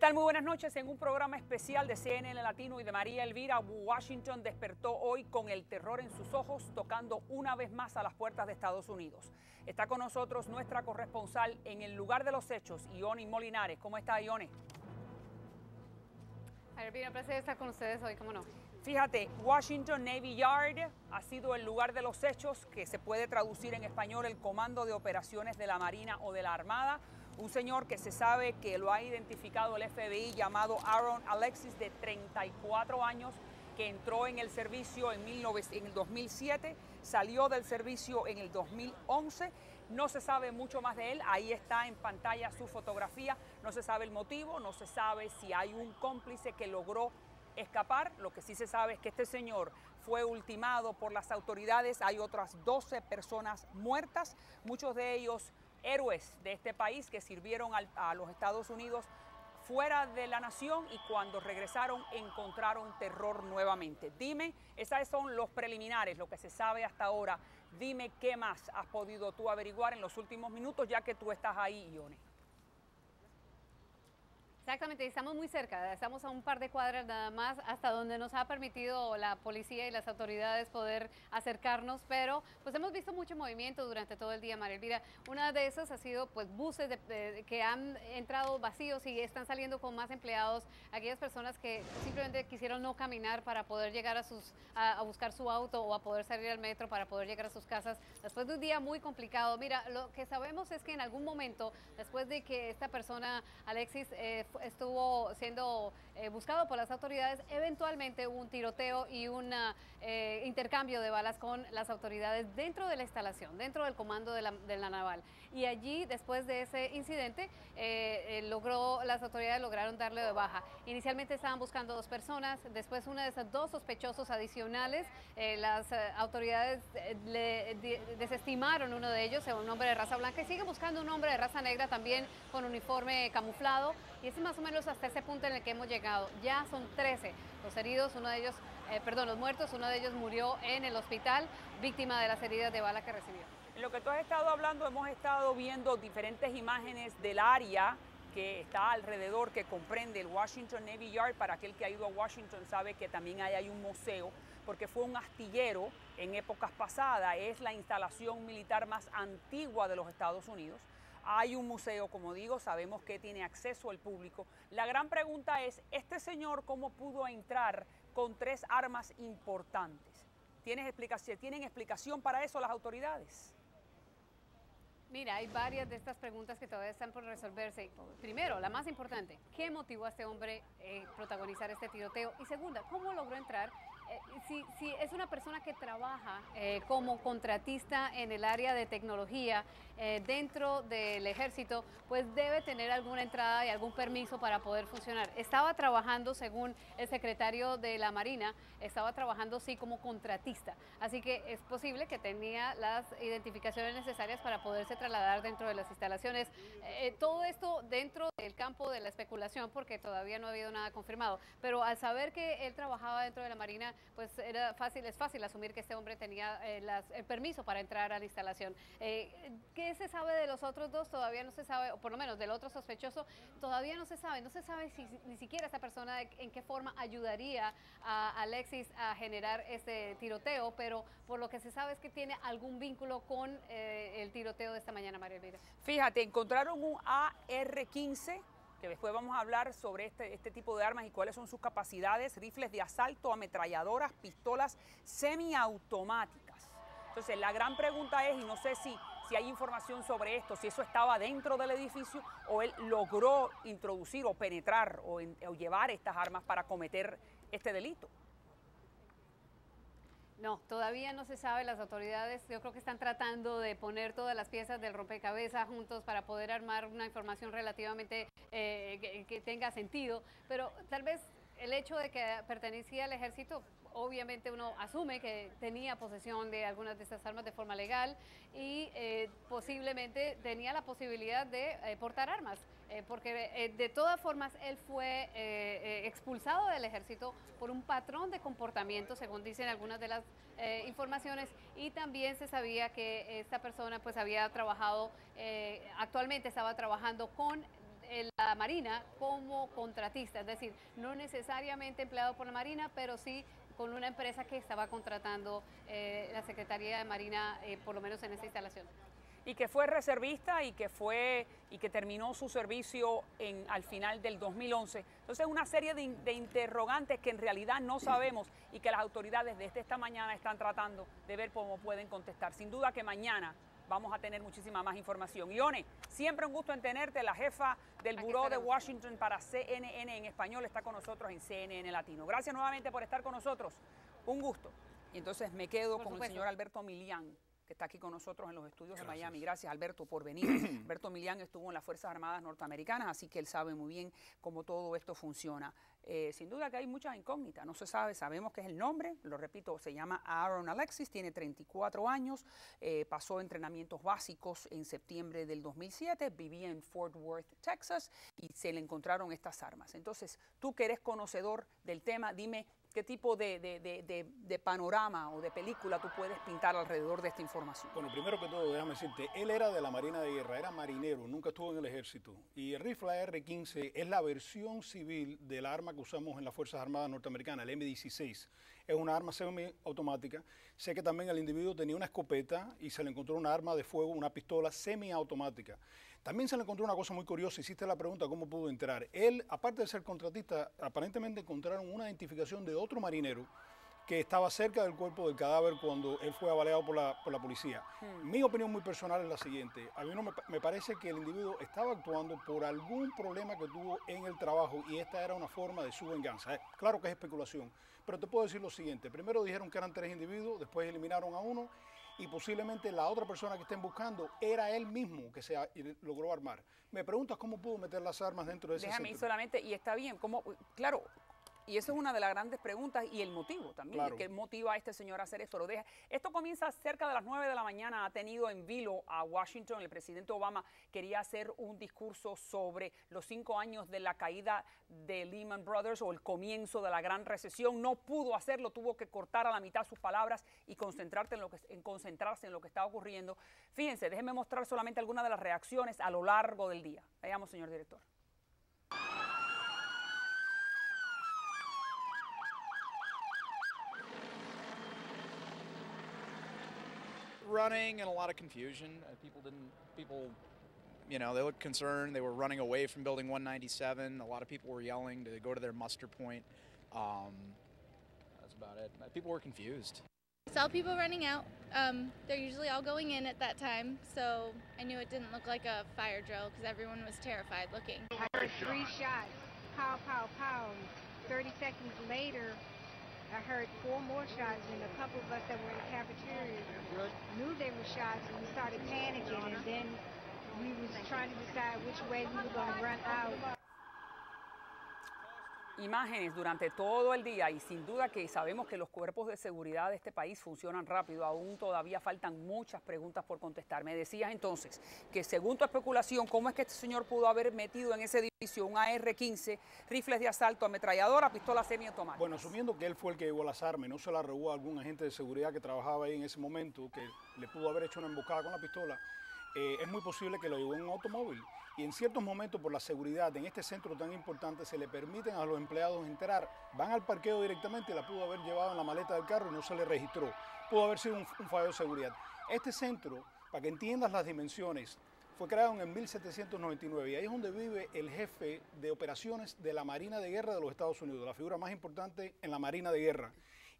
tal? Muy buenas noches. En un programa especial de CNN Latino y de María Elvira, Washington despertó hoy con el terror en sus ojos, tocando una vez más a las puertas de Estados Unidos. Está con nosotros nuestra corresponsal en el lugar de los hechos, Ione Molinares. ¿Cómo está, Ione? María Elvira, un placer estar con ustedes hoy, ¿cómo no? Fíjate, Washington Navy Yard ha sido el lugar de los hechos, que se puede traducir en español el Comando de Operaciones de la Marina o de la Armada. Un señor que se sabe que lo ha identificado el FBI, llamado Aaron Alexis, de 34 años, que entró en el servicio en el 2007, salió del servicio en el 2011. No se sabe mucho más de él, ahí está en pantalla su fotografía, no se sabe el motivo, no se sabe si hay un cómplice que logró escapar. Lo que sí se sabe es que este señor fue ultimado por las autoridades. Hay otras 12 personas muertas, muchos de ellos héroes de este país que sirvieron a los Estados Unidos fuera de la nación y cuando regresaron encontraron terror nuevamente. Dime, esos son los preliminares, lo que se sabe hasta ahora. Dime qué más has podido tú averiguar en los últimos minutos, ya que tú estás ahí, Ione. Exactamente, estamos muy cerca, estamos a un par de cuadras nada más hasta donde nos ha permitido la policía y las autoridades poder acercarnos, pero pues hemos visto mucho movimiento durante todo el día, María Elvira. Una de esas ha sido pues buses que han entrado vacíos y están saliendo con más empleados, aquellas personas que simplemente quisieron no caminar para poder llegar a buscar su auto o a poder salir al metro para poder llegar a sus casas después de un día muy complicado. Mira, lo que sabemos es que en algún momento, después de que esta persona, Alexis, estuvo siendo buscado por las autoridades, eventualmente hubo un tiroteo y un intercambio de balas con las autoridades dentro de la instalación, dentro del comando de la naval. Y allí, después de ese incidente, las autoridades lograron darle de baja. Inicialmente estaban buscando 2 personas, después una de esas 2 sospechosos adicionales, las autoridades desestimaron uno de ellos, un hombre de raza blanca, y siguen buscando un hombre de raza negra también con uniforme camuflado, y es más o menos hasta ese punto en el que hemos llegado. Ya son 13 los heridos, los muertos, uno de ellos murió en el hospital, víctima de las heridas de bala que recibió. En lo que tú has estado hablando, hemos estado viendo diferentes imágenes del área que está alrededor, que comprende el Washington Navy Yard. Para aquel que ha ido a Washington sabe que también hay un museo, porque fue un astillero en épocas pasadas, es la instalación militar más antigua de los Estados Unidos. Hay un museo, como digo, sabemos que tiene acceso al público. La gran pregunta es, ¿este señor cómo pudo entrar con 3 armas importantes? ¿Tienen explicación para eso las autoridades? Mira, hay varias de estas preguntas que todavía están por resolverse. Primero, la más importante, ¿qué motivó a este hombre protagonizar este tiroteo? Y segunda, ¿cómo logró entrar? Si es una persona que trabaja como contratista en el área de tecnología dentro del ejército, pues debe tener alguna entrada y algún permiso para poder funcionar. Estaba trabajando, según el secretario de la Marina, estaba trabajando sí como contratista, así que es posible que tenía las identificaciones necesarias para poderse trasladar dentro de las instalaciones. Todo esto dentro del campo de la especulación, porque todavía no ha habido nada confirmado, pero al saber que él trabajaba dentro de la Marina, pues es fácil asumir que este hombre tenía el permiso para entrar a la instalación. ¿Qué se sabe de los otros 2? Todavía no se sabe, o por lo menos del otro sospechoso, todavía no se sabe si ni siquiera esta persona en qué forma ayudaría a Alexis a generar este tiroteo, pero por lo que se sabe es que tiene algún vínculo con el tiroteo de esta mañana, María Elvira. Fíjate, encontraron un AR-15, que después vamos a hablar sobre este tipo de armas y cuáles son sus capacidades, rifles de asalto, ametralladoras, pistolas semiautomáticas. Entonces, la gran pregunta es, y no sé si hay información sobre esto, si eso estaba dentro del edificio o él logró introducir o penetrar o llevar estas armas para cometer este delito. No, todavía no se sabe. Las autoridades yo creo que están tratando de poner todas las piezas del rompecabezas juntos para poder armar una información relativamente que tenga sentido, pero tal vez el hecho de que pertenecía al ejército, obviamente uno asume que tenía posesión de algunas de estas armas de forma legal y posiblemente tenía la posibilidad de portar armas, porque de todas formas él fue expulsado del ejército por un patrón de comportamiento, según dicen algunas de las informaciones, y también se sabía que esta persona pues había trabajado, actualmente estaba trabajando con la Marina como contratista, es decir, no necesariamente empleado por la Marina, pero sí con una empresa que estaba contratando la Secretaría de Marina, por lo menos en esta instalación. Y que fue reservista y que terminó su servicio al final del 2011. Entonces, una serie de interrogantes que en realidad no sabemos y que las autoridades desde esta mañana están tratando de ver cómo pueden contestar. Sin duda que mañana vamos a tener muchísima más información. Ione, siempre un gusto en tenerte. La jefa del Buró de Washington para CNN en español está con nosotros en CNN Latino. Gracias nuevamente por estar con nosotros. Un gusto. Y entonces me quedo con el señor Alberto Milián, que está aquí con nosotros en los estudios de Miami. Gracias, Alberto, por venir. Alberto Milián estuvo en las Fuerzas Armadas norteamericanas, así que él sabe muy bien cómo todo esto funciona. Sin duda que hay muchas incógnitas, no se sabe, sabemos que es el nombre, lo repito, se llama Aaron Alexis, tiene 34 años, pasó entrenamientos básicos en septiembre del 2007, vivía en Fort Worth, Texas, y se le encontraron estas armas. Entonces, tú que eres conocedor del tema, dime, ¿qué tipo de panorama o de película tú puedes pintar alrededor de esta información? Bueno, primero que todo, déjame decirte, él era de la Marina de Guerra, era marinero, nunca estuvo en el ejército. Y el rifle AR-15 es la versión civil del arma que usamos en las Fuerzas Armadas norteamericanas, el M16. Es una arma semiautomática. Sé que también el individuo tenía una escopeta y se le encontró una arma de fuego, una pistola semiautomática. También se le encontró una cosa muy curiosa, hiciste la pregunta cómo pudo entrar. Él, aparte de ser contratista, aparentemente encontraron una identificación de otro marinero que estaba cerca del cuerpo del cadáver cuando él fue baleado por la policía. Mi opinión muy personal es la siguiente. A mí no me parece que el individuo estaba actuando por algún problema que tuvo en el trabajo y esta era una forma de su venganza. Claro que es especulación, pero te puedo decir lo siguiente. Primero dijeron que eran 3 individuos, después eliminaron a uno, y posiblemente la otra persona que estén buscando era él mismo que se logró armar. Me preguntas cómo pudo meter las armas dentro de ese centro. Déjame solamente, y está bien, ¿cómo? Claro, y eso es una de las grandes preguntas y el motivo también, Claro. que motiva a este señor a hacer esto. Esto comienza cerca de las 9 de la mañana, ha tenido en vilo a Washington, el presidente Obama quería hacer un discurso sobre los 5 años de la caída de Lehman Brothers o el comienzo de la gran recesión. No pudo hacerlo, tuvo que cortar a la mitad sus palabras y concentrarse en lo que está ocurriendo. Fíjense, déjenme mostrar solamente algunas de las reacciones a lo largo del día. Veamos, señor director. Running and a lot of confusion. People, you know, they looked concerned. They were running away from Building 197. A lot of people were yelling to go to their muster point. That's about it. People were confused. Saw people running out. They're usually all going in at that time, so I knew it didn't look like a fire drill because everyone was terrified looking. I heard 3 shots, pow, pow, pow. 30 seconds later, I heard 4 more shots, and a couple of us that were in the cafeteria knew they were shots, and we started panicking, and then we was trying to decide which way we were going to run out. Imágenes durante todo el día y sin duda que sabemos que los cuerpos de seguridad de este país funcionan rápido, aún todavía faltan muchas preguntas por contestar. Me decías entonces que según tu especulación, ¿cómo es que este señor pudo haber metido en ese edificio un AR-15, rifles de asalto, ametralladora, pistola semiautomática? Bueno, asumiendo que él fue el que llevó las armas y no se la robó a algún agente de seguridad que trabajaba ahí en ese momento, que le pudo haber hecho una emboscada con la pistola, es muy posible que lo llevó en un automóvil. Y en ciertos momentos, por la seguridad en este centro tan importante, se le permiten a los empleados entrar, van al parqueo directamente y la pudo haber llevado en la maleta del carro y no se le registró. Pudo haber sido un fallo de seguridad. Este centro, para que entiendas las dimensiones, fue creado en 1799 y ahí es donde vive el jefe de operaciones de la Marina de Guerra de los Estados Unidos, la figura más importante en la Marina de Guerra.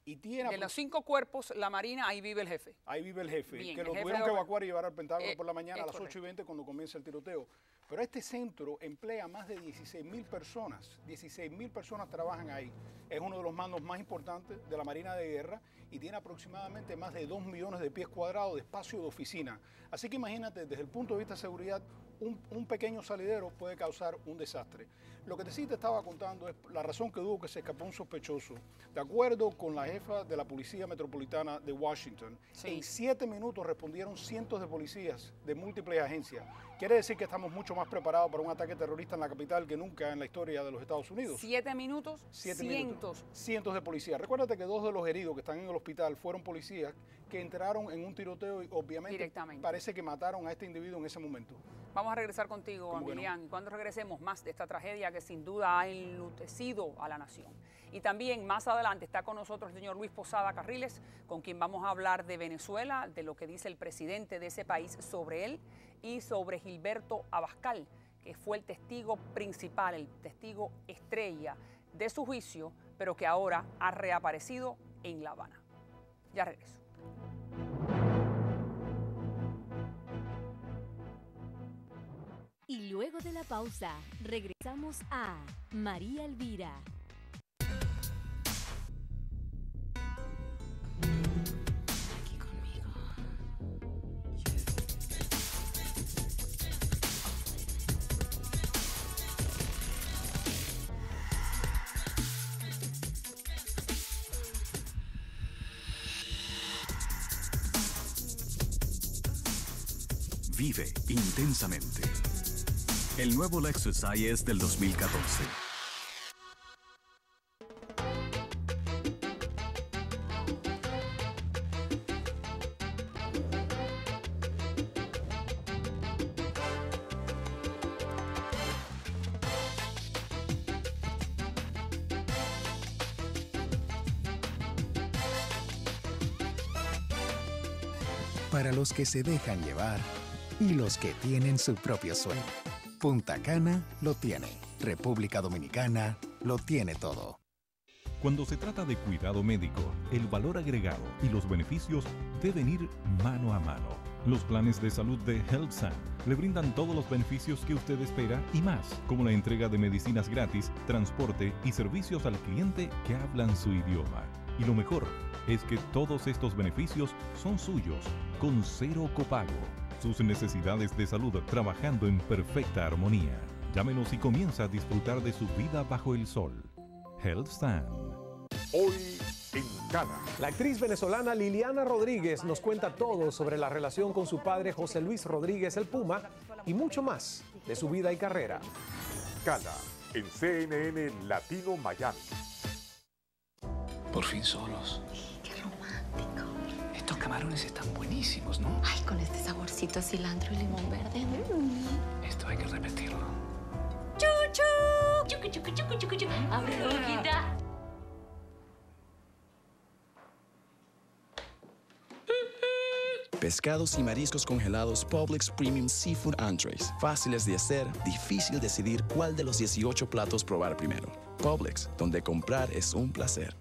Y tiene de los 5 cuerpos, la Marina, ahí vive el jefe. Ahí vive el jefe, Bien, que el lo jefe tuvieron que evacuar y llevar al Pentágono por la mañana a las correcto. 8:20 cuando comienza el tiroteo. Pero este centro emplea más de 16.000 personas. 16.000 personas trabajan ahí. Es uno de los mandos más importantes de la Marina de Guerra y tiene aproximadamente más de 2 millones de pies cuadrados de espacio de oficina. Así que imagínate, desde el punto de vista de seguridad, un pequeño salidero puede causar un desastre. Lo que sí te estaba contando es la razón que tuvo que se escapó un sospechoso. De acuerdo con la jefa de la Policía Metropolitana de Washington, en 7 minutos respondieron cientos de policías de múltiples agencias. Quiere decir que estamos mucho más preparados para un ataque terrorista en la capital que nunca en la historia de los Estados Unidos. 7 minutos, 7 cientos. minutos. Cientos de policías. Recuérdate que 2 de los heridos que están en el hospital fueron policías que entraron en un tiroteo y obviamente parece que mataron a este individuo en ese momento. Vamos a regresar contigo, ¿Cómo que no? Milian. Cuando regresemos, más de esta tragedia que sin duda ha enlutecido a la nación. Y también más adelante está con nosotros el señor Luis Posada Carriles, con quien vamos a hablar de Venezuela, de lo que dice el presidente de ese país sobre él y sobre Gilberto Abascal, que fue el testigo principal, el testigo estrella de su juicio, pero que ahora ha reaparecido en La Habana. Ya regreso. Y luego de la pausa, regresamos a María Elvira. Aquí conmigo. Vive intensamente. El nuevo Lexus IS del 2014. Para los que se dejan llevar y los que tienen su propio sueño. Punta Cana lo tiene. República Dominicana lo tiene todo. Cuando se trata de cuidado médico, el valor agregado y los beneficios deben ir mano a mano. Los planes de salud de HealthSan le brindan todos los beneficios que usted espera y más, como la entrega de medicinas gratis, transporte y servicios al cliente que hablan su idioma. Y lo mejor es que todos estos beneficios son suyos, con cero copago. Sus necesidades de salud trabajando en perfecta armonía. Llámenos y comienza a disfrutar de su vida bajo el sol. HealthSan. Hoy en Cana. La actriz venezolana Liliana Rodríguez nos cuenta todo sobre la relación con su padre José Luis Rodríguez el Puma y mucho más de su vida y carrera. Cana, en CNN Latino Miami. Por fin solos. Qué romántico. Estos camarones están buenísimos, ¿no? Ay, con este saborcito a cilantro y limón verde. Esto hay que repetirlo. ¡Chuchu! ¡Chucu, chucu, chucu, chucu, chucu! ¡Abre la boquita! Pescados y mariscos congelados Publix Premium Seafood Entrees. Fáciles de hacer, difícil decidir cuál de los 18 platos probar primero. Publix, donde comprar es un placer.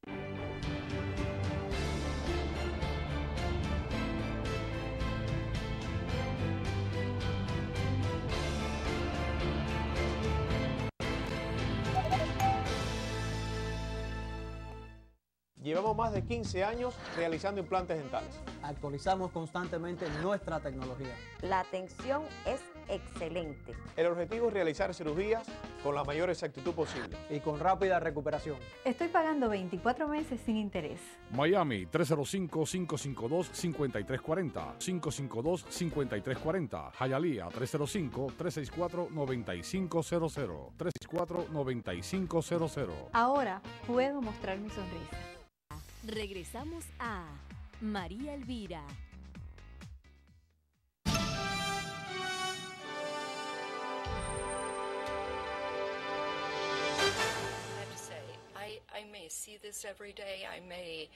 Llevamos más de 15 años realizando implantes dentales. Actualizamos constantemente nuestra tecnología. La atención es excelente. El objetivo es realizar cirugías con la mayor exactitud posible. Y con rápida recuperación. Estoy pagando 24 meses sin interés. Miami, 305-552-5340. 552-5340. Hialeah, 305-364-9500. 364-9500. Ahora puedo mostrar mi sonrisa. Regresamos a María Elvira. I may see this every day. I may,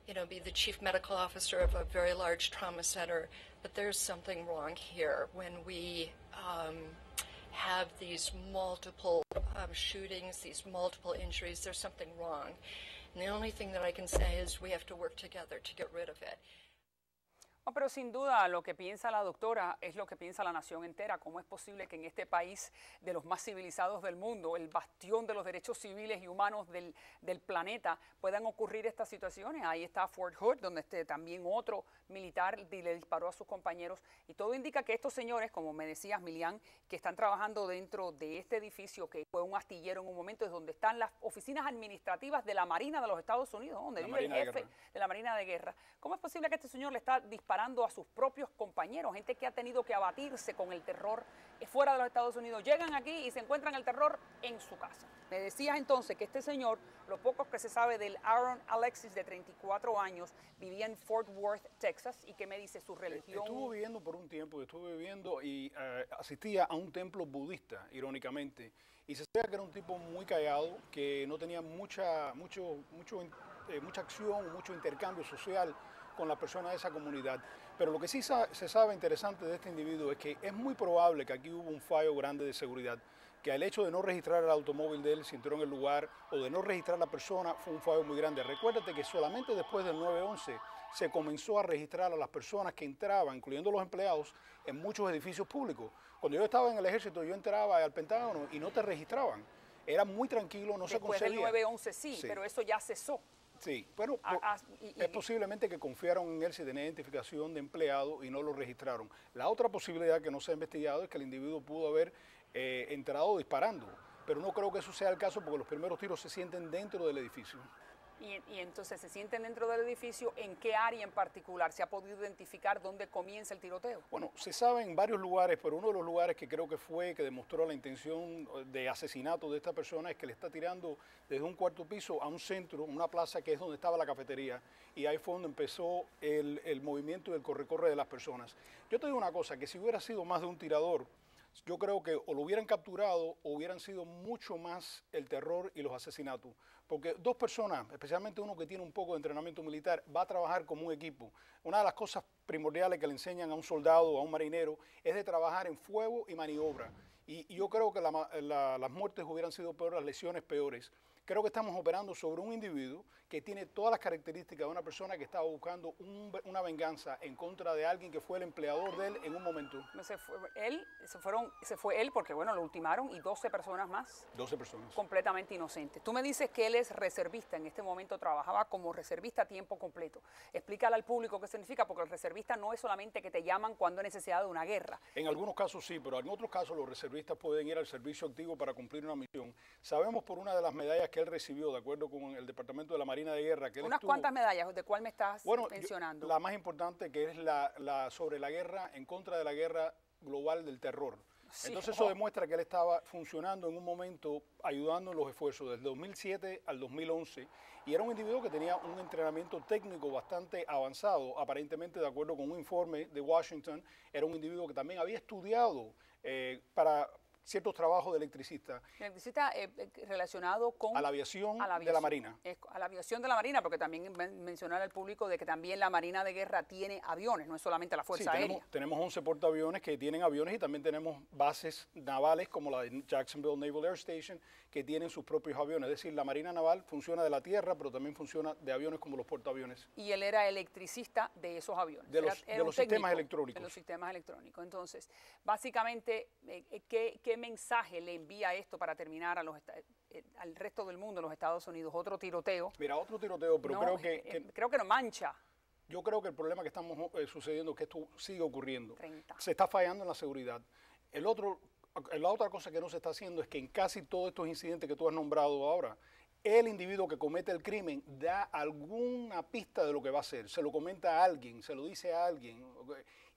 be the chief medical officer of a very large trauma center, but there's something wrong here when we have these multiple shootings, these multiple injuries. There's something wrong. And the only thing that I can say is we have to work together to get rid of it. No, pero sin duda lo que piensa la doctora es lo que piensa la nación entera. ¿Cómo es posible que en este país de los más civilizados del mundo, el bastión de los derechos civiles y humanos del planeta, puedan ocurrir estas situaciones? Ahí está Fort Hood, donde también otro militar le disparó a sus compañeros. Y todo indica que estos señores, como me decías, Milian, que están trabajando dentro de este edificio, que fue un astillero en un momento, es donde están las oficinas administrativas de la Marina de los Estados Unidos, donde vive el jefe de la Marina de Guerra. ¿Cómo es posible que este señor le está disparando disparando a sus propios compañeros, gente que ha tenido que abatirse con el terror fuera de los Estados Unidos. Llegan aquí y se encuentran el terror en su casa. Me decías entonces que este señor, lo poco que se sabe del Aaron Alexis de 34 años, vivía en Fort Worth, Texas, y que me dice su religión. Estuvo viviendo por un tiempo, estuve viviendo y asistía a un templo budista, irónicamente, y se sabía que era un tipo muy callado, que no tenía mucha acción, mucho intercambio social con las personas de esa comunidad. Pero lo que sí se sabe interesante de este individuo es que es muy probable que aquí hubo un fallo grande de seguridad, que el hecho de no registrar el automóvil de él si entró en el lugar o de no registrar a la persona fue un fallo muy grande. Recuérdate que solamente después del 9/11 se comenzó a registrar a las personas que entraban, incluyendo los empleados, en muchos edificios públicos. Cuando yo estaba en el ejército, yo entraba al Pentágono y no te registraban. Era muy tranquilo, no se conseguía. Después del 9/11 sí, pero eso ya cesó. Sí, bueno, es posiblemente que confiaron en él si tenía identificación de empleado y no lo registraron. La otra posibilidad que no se ha investigado es que el individuo pudo haber entrado disparando, pero no creo que eso sea el caso porque los primeros tiros se sienten dentro del edificio. Y entonces se sienten dentro del edificio, ¿en qué área en particular? ¿Se ha podido identificar dónde comienza el tiroteo? Bueno, se sabe en varios lugares, pero uno de los lugares que creo que demostró la intención de asesinato de esta persona es que le está tirando desde un cuarto piso a un centro, una plaza que es donde estaba la cafetería, y ahí fue donde empezó el movimiento y el corre-corre de las personas. Yo te digo una cosa, que si hubiera sido más de un tirador, yo creo que o lo hubieran capturado o hubieran sido mucho más el terror y los asesinatos. Porque dos personas, especialmente uno que tiene un poco de entrenamiento militar, va a trabajar como un equipo. Una de las cosas primordiales que le enseñan a un soldado o a un marinero es de trabajar en fuego y maniobra. Y yo creo que las muertes hubieran sido peores, las lesiones peores. Creo que estamos operando sobre un individuo que tiene todas las características de una persona que estaba buscando una venganza en contra de alguien que fue el empleador de él en un momento. Se fue él porque, bueno, lo ultimaron y 12 personas más. 12 personas. Completamente inocentes. Tú me dices que él es reservista, en este momento trabajaba como reservista a tiempo completo. Explícale al público qué significa, porque el reservista no es solamente que te llaman cuando hay necesidad de una guerra. En algunos casos sí, pero en otros casos los reservistas pueden ir al servicio activo para cumplir una misión. Sabemos por una de las medallas que él recibió, de acuerdo con el Departamento de la Marina de Guerra, que él ¿Unas cuantas medallas? ¿De cuál me estás mencionando? La más importante, que es la sobre la guerra, en contra de la guerra global del terror. Sí, entonces eso demuestra que él estaba funcionando en un momento, ayudando en los esfuerzos, desde 2007 al 2011, y era un individuo que tenía un entrenamiento técnico bastante avanzado, aparentemente de acuerdo con un informe de Washington, era un individuo que también había estudiado para ciertos trabajos de electricista. Electricista relacionado con... A la aviación de la Marina. A la aviación de la Marina, porque también mencionar al público de que también la Marina de Guerra tiene aviones, no es solamente la Fuerza Aérea. Tenemos 11 portaaviones que tienen aviones y también tenemos bases navales como la de Jacksonville Naval Air Station que tienen sus propios aviones. Es decir, la Marina Naval funciona de la tierra, pero también funciona de aviones como los portaaviones. Y él era electricista de esos aviones. De los sistemas electrónicos. De los sistemas electrónicos. Entonces, básicamente, ¿qué mensaje le envía esto para terminar al resto del mundo, los Estados Unidos? Otro tiroteo. Mira, otro tiroteo, pero creo que no mancha. Yo creo que el problema que estamos sucediendo es que esto sigue ocurriendo. 30. Se está fallando en la seguridad. La otra cosa que no se está haciendo es que en casi todos estos incidentes que tú has nombrado ahora, el individuo que comete el crimen da alguna pista de lo que va a hacer, se lo comenta a alguien, se lo dice a alguien,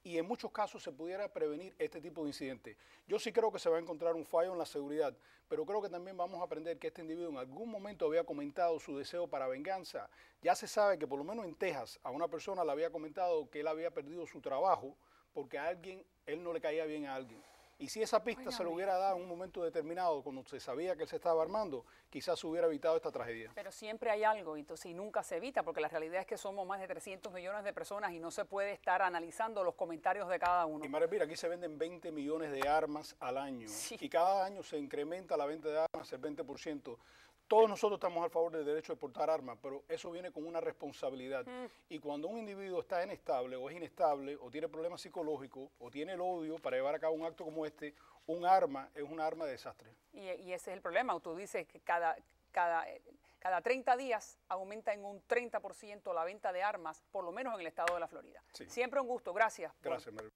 y en muchos casos se pudiera prevenir este tipo de incidentes. Yo sí creo que se va a encontrar un fallo en la seguridad, pero creo que también vamos a aprender que este individuo en algún momento había comentado su deseo para venganza. Ya se sabe que por lo menos en Texas a una persona le había comentado que él había perdido su trabajo porque él no le caía bien a alguien. Y si esa pista se lo hubiera dado en un momento determinado, cuando se sabía que él se estaba armando, quizás se hubiera evitado esta tragedia. Pero siempre hay algo, entonces, y nunca se evita, porque la realidad es que somos más de 300 millones de personas y no se puede estar analizando los comentarios de cada uno. Y María Elvira, aquí se venden 20 millones de armas al año. Sí. Y cada año se incrementa la venta de armas el 20%. Todos nosotros estamos a favor del derecho de portar armas, pero eso viene con una responsabilidad. Y cuando un individuo está inestable o es inestable o tiene problemas psicológicos o tiene el odio para llevar a cabo un acto como este, un arma es un arma de desastre. Y ese es el problema. Tú dices que cada 30 días aumenta en un 30% la venta de armas, por lo menos en el estado de la Florida. Sí. Siempre un gusto. Gracias. Gracias, María.